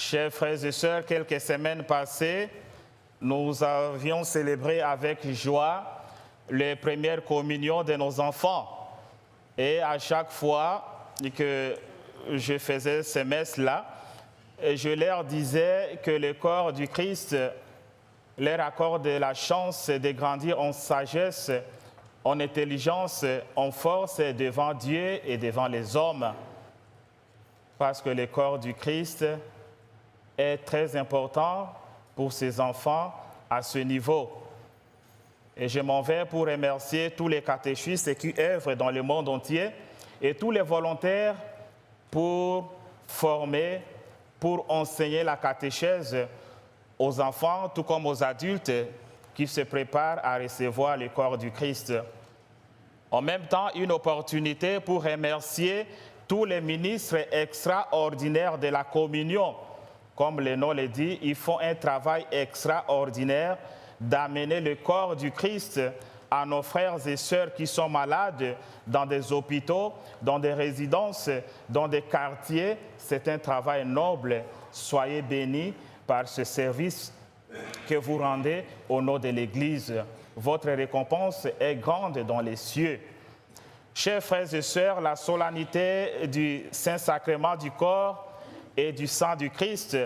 Chers frères et sœurs, quelques semaines passées, nous avions célébré avec joie les premières communions de nos enfants. Et à chaque fois que je faisais ces messes-là, je leur disais que le corps du Christ leur accorde la chance de grandir en sagesse, en intelligence, en force devant Dieu et devant les hommes. Parce que le corps du Christ est très important pour ses enfants à ce niveau. Et je m'en vais pour remercier tous les catéchistes qui œuvrent dans le monde entier et tous les volontaires pour former, pour enseigner la catéchèse aux enfants, tout comme aux adultes qui se préparent à recevoir le corps du Christ. En même temps, une opportunité pour remercier tous les ministres extraordinaires de la communion. Comme le nom le dit, ils font un travail extraordinaire d'amener le corps du Christ à nos frères et sœurs qui sont malades dans des hôpitaux, dans des résidences, dans des quartiers. C'est un travail noble. Soyez bénis par ce service que vous rendez au nom de l'Église. Votre récompense est grande dans les cieux. Chers frères et sœurs, la solennité du Saint-Sacrement du corps et du sang du Christ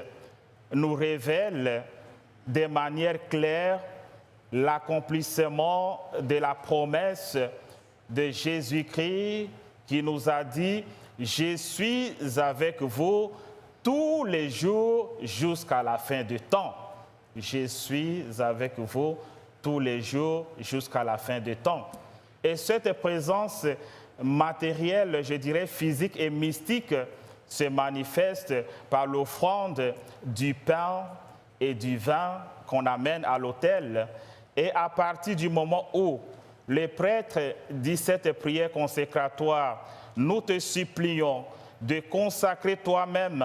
nous révèle de manière claire l'accomplissement de la promesse de Jésus-Christ qui nous a dit « Je suis avec vous tous les jours jusqu'à la fin du temps. » Je suis avec vous tous les jours jusqu'à la fin du temps. Et cette présence matérielle, je dirais physique et mystique, se manifeste par l'offrande du pain et du vin qu'on amène à l'autel. Et à partir du moment où le prêtre dit cette prière consécratoire, nous te supplions de consacrer toi-même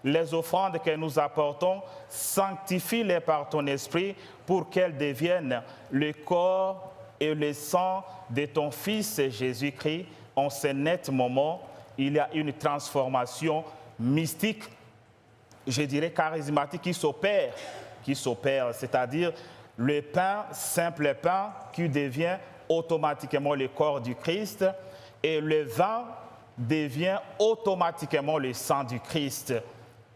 les offrandes que nous apportons, sanctifie-les par ton esprit pour qu'elles deviennent le corps et le sang de ton Fils Jésus-Christ. En ce net moment, il y a une transformation mystique, je dirais charismatique, qui s'opère, c'est-à-dire le pain, simple pain, qui devient automatiquement le corps du Christ, et le vin devient automatiquement le sang du Christ.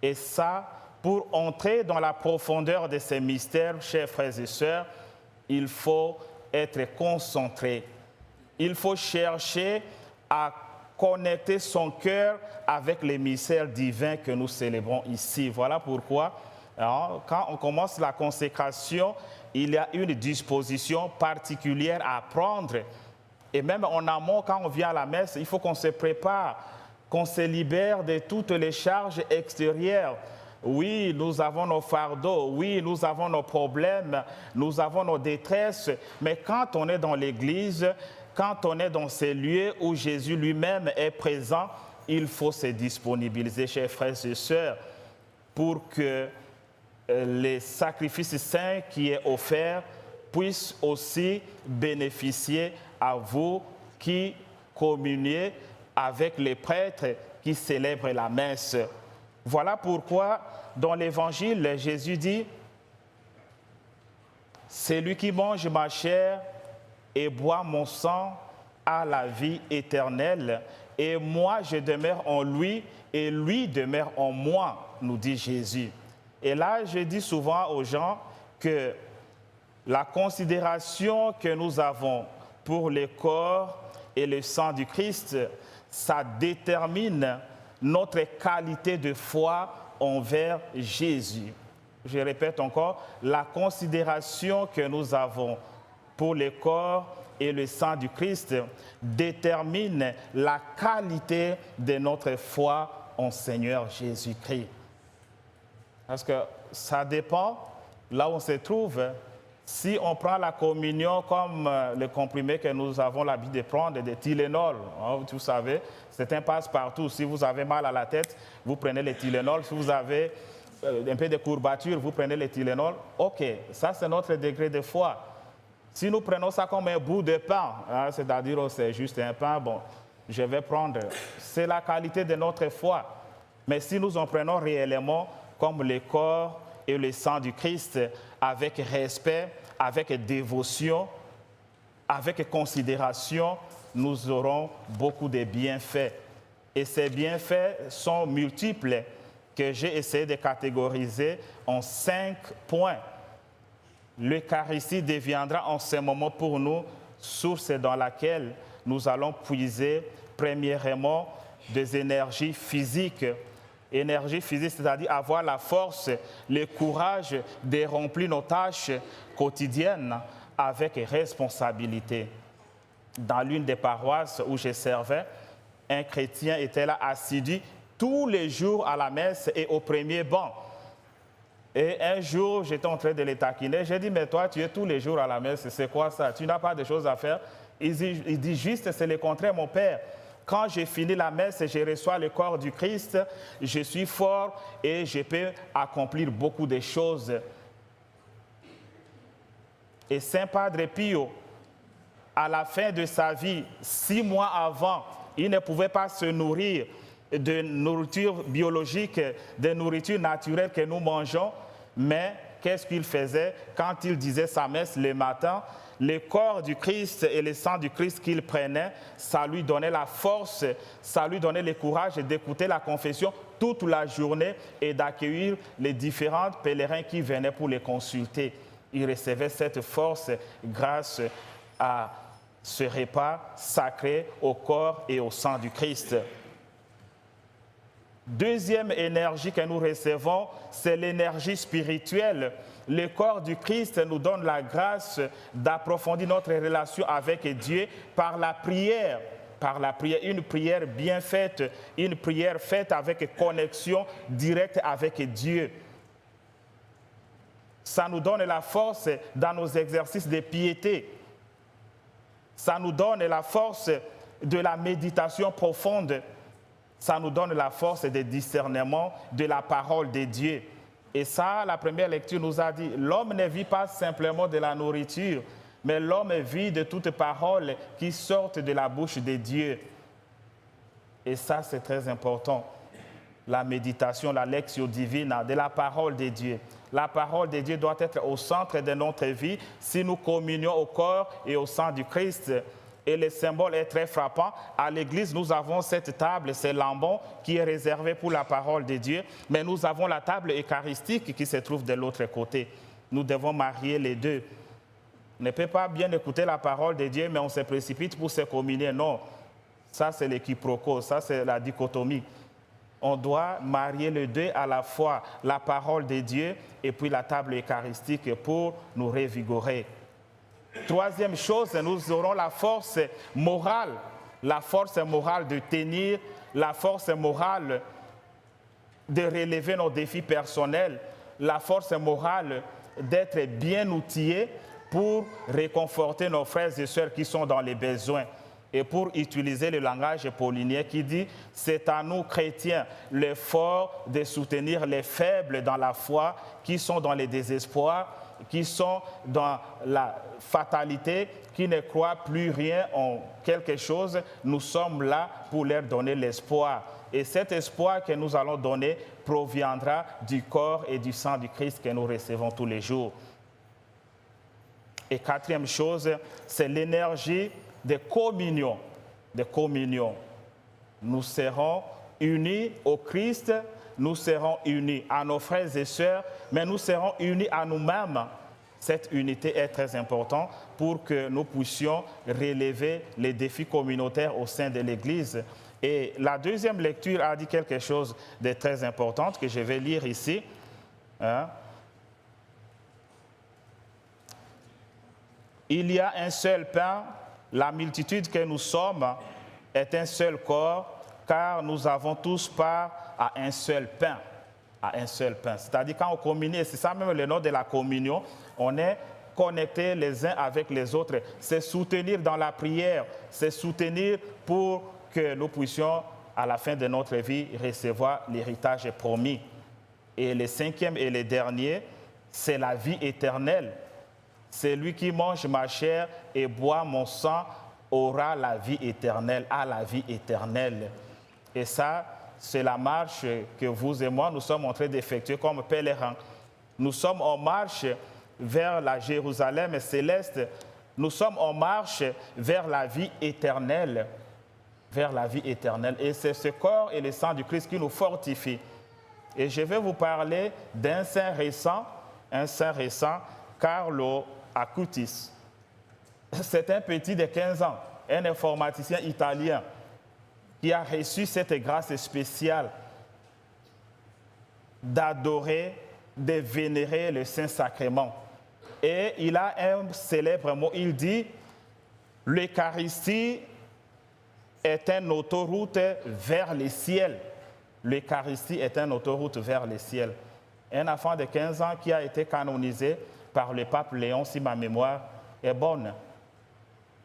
Et ça, pour entrer dans la profondeur de ces mystères, chers frères et sœurs, il faut être concentré. Il faut chercher à connecter son cœur avec les mystères divins que nous célébrons ici. Voilà pourquoi, quand on commence la consécration, il y a une disposition particulière à prendre. Et même en amont, quand on vient à la messe, il faut qu'on se prépare, qu'on se libère de toutes les charges extérieures. Oui, nous avons nos fardeaux, oui, nous avons nos problèmes, nous avons nos détresses, mais quand on est dans l'Église, quand on est dans ces lieux où Jésus lui-même est présent, il faut se disponibiliser, chers frères et sœurs, pour que les sacrifices saints qui est offert puissent aussi bénéficier à vous qui communiez avec les prêtres qui célèbrent la messe. Voilà pourquoi, dans l'Évangile, Jésus dit « Celui qui mange ma chair et boit mon sang a la vie éternelle, et moi je demeure en lui, et lui demeure en moi, nous dit Jésus. » Et là, je dis souvent aux gens que la considération que nous avons pour le corps et le sang du Christ, ça détermine notre qualité de foi envers Jésus. Je répète encore, la considération que nous avons pour le corps et le sang du Christ détermine la qualité de notre foi en Seigneur Jésus-Christ. Parce que ça dépend là où on se trouve. Si on prend la communion comme le comprimé que nous avons l'habitude de prendre, de Tylenol, vous savez, c'est un passe-partout. Si vous avez mal à la tête, vous prenez le Tylenol. Si vous avez un peu de courbature, vous prenez le Tylenol. OK, ça c'est notre degré de foi. Si nous prenons ça comme un bout de pain, c'est-à-dire c'est juste un pain, bon, je vais prendre. C'est la qualité de notre foi. Mais si nous en prenons réellement comme le corps et le sang du Christ avec respect, avec dévotion, avec considération, nous aurons beaucoup de bienfaits. Et ces bienfaits sont multiples que j'ai essayé de catégoriser en 5 points. L'Eucharistie deviendra en ce moment pour nous source dans laquelle nous allons puiser premièrement des énergies physiques. Énergie physique, c'est-à-dire avoir la force, le courage de remplir nos tâches quotidiennes avec responsabilité. Dans l'une des paroisses où je servais, un chrétien était là assidu tous les jours à la messe et au premier banc. Et un jour, j'étais en train de les taquiner. J'ai dit, mais toi, tu es tous les jours à la messe, c'est quoi ça? Tu n'as pas de choses à faire? Il dit juste, c'est le contraire, mon père. Quand j'ai fini la messe et je reçois le corps du Christ, je suis fort et je peux accomplir beaucoup de choses. Et Saint Padre Pio, à la fin de sa vie, 6 mois avant, il ne pouvait pas se nourrir de nourriture biologique, de nourriture naturelle que nous mangeons, mais qu'est-ce qu'il faisait quand il disait sa messe le matin? Le corps du Christ et le sang du Christ qu'il prenait, ça lui donnait la force, ça lui donnait le courage d'écouter la confession toute la journée et d'accueillir les différents pèlerins qui venaient pour les consulter. Il recevait cette force grâce à ce repas sacré au corps et au sang du Christ. Deuxième énergie que nous recevons, c'est l'énergie spirituelle. Le corps du Christ nous donne la grâce d'approfondir notre relation avec Dieu par la prière. Par la prière, une prière bien faite, une prière faite avec connexion directe avec Dieu. Ça nous donne la force dans nos exercices de piété. Ça nous donne la force de la méditation profonde. Ça nous donne la force de discernement de la parole de Dieu. Et ça, la première lecture nous a dit, l'homme ne vit pas simplement de la nourriture, mais l'homme vit de toutes paroles qui sortent de la bouche de Dieu. Et ça, c'est très important. La méditation, la lectio divina de la parole de Dieu. La parole de Dieu doit être au centre de notre vie si nous communions au corps et au sang du Christ. Et le symbole est très frappant. À l'église, nous avons cette table, c'est l'ambon qui est réservé pour la parole de Dieu. Mais nous avons la table eucharistique qui se trouve de l'autre côté. Nous devons marier les deux. On ne peut pas bien écouter la parole de Dieu, mais on se précipite pour se communier. Non, ça c'est le quiproquo, ça c'est la dichotomie. On doit marier les deux à la fois, la parole de Dieu et puis la table eucharistique pour nous revigorer. Troisième chose, nous aurons la force morale de tenir, la force morale de relever nos défis personnels, la force morale d'être bien outillés pour réconforter nos frères et sœurs qui sont dans les besoins. Et pour utiliser le langage paulinien qui dit, c'est à nous chrétiens l'effort de soutenir les faibles dans la foi, qui sont dans le désespoir, qui sont dans la fatalité, qui ne croient plus rien en quelque chose. Nous sommes là pour leur donner l'espoir. Et cet espoir que nous allons donner proviendra du corps et du sang du Christ que nous recevons tous les jours. Et quatrième chose, c'est l'énergie de communion. De communion. Nous serons unis au Christ, nous serons unis à nos frères et sœurs, mais nous serons unis à nous-mêmes. Cette unité est très importante pour que nous puissions relever les défis communautaires au sein de l'Église. Et la deuxième lecture a dit quelque chose de très important que je vais lire ici. Il y a un seul pain, la multitude que nous sommes est un seul corps, car nous avons tous part à un seul pain. À un seul pain. C'est-à-dire quand on communie, et c'est ça même le nom de la communion, on est connectés les uns avec les autres. C'est soutenir dans la prière, c'est soutenir pour que nous puissions, à la fin de notre vie, recevoir l'héritage promis. Et le cinquième et le dernier, c'est la vie éternelle. Celui qui mange ma chair et boit mon sang aura la vie éternelle, a la vie éternelle. Et ça, c'est la marche que vous et moi, nous sommes en train d'effectuer comme pèlerins. Nous sommes en marche vers la Jérusalem céleste. Nous sommes en marche vers la vie éternelle. Vers la vie éternelle. Et c'est ce corps et le sang du Christ qui nous fortifie. Et je vais vous parler d'un saint récent, Carlo Acutis. C'est un petit de 15 ans, un informaticien italien qui a reçu cette grâce spéciale d'adorer, de vénérer le Saint-Sacrement. Et il a un célèbre mot, il dit « L'Eucharistie est une autoroute vers le ciel. » L'Eucharistie est une autoroute vers le ciel. Un enfant de 15 ans qui a été canonisé par le pape Léon, si ma mémoire est bonne.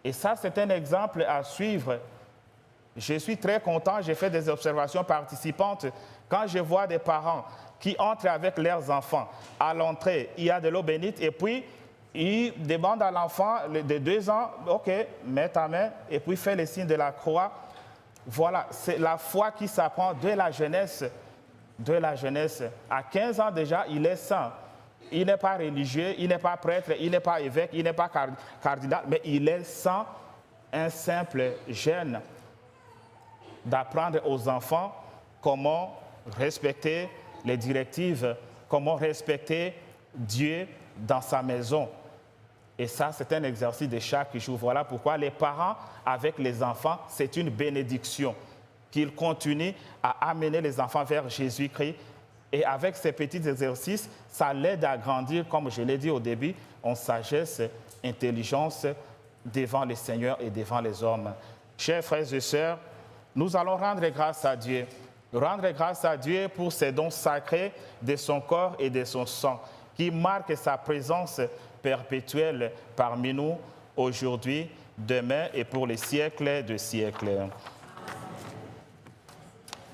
Et ça, c'est un exemple à suivre. Je suis très content, j'ai fait des observations participantes. Quand je vois des parents qui entrent avec leurs enfants, à l'entrée, il y a de l'eau bénite, et puis ils demandent à l'enfant de 2 ans, « Ok, mets ta main, et puis fais le signe de la croix. » Voilà, c'est la foi qui s'apprend de la jeunesse. De la jeunesse. À 15 ans déjà, il est saint. Il n'est pas religieux, il n'est pas prêtre, il n'est pas évêque, il n'est pas cardinal, mais il est saint, un simple jeune. D'apprendre aux enfants comment respecter les directives, comment respecter Dieu dans sa maison. Et ça, c'est un exercice de chaque jour. Voilà pourquoi les parents, avec les enfants, c'est une bénédiction. Qu'ils continuent à amener les enfants vers Jésus-Christ. Et avec ces petits exercices, ça l'aide à grandir, comme je l'ai dit au début, en sagesse, intelligence devant le Seigneur et devant les hommes. Chers frères et sœurs, nous allons rendre grâce à Dieu. Rendre grâce à Dieu pour ces dons sacrés de son corps et de son sang, qui marquent sa présence perpétuelle parmi nous, aujourd'hui, demain et pour les siècles de siècles.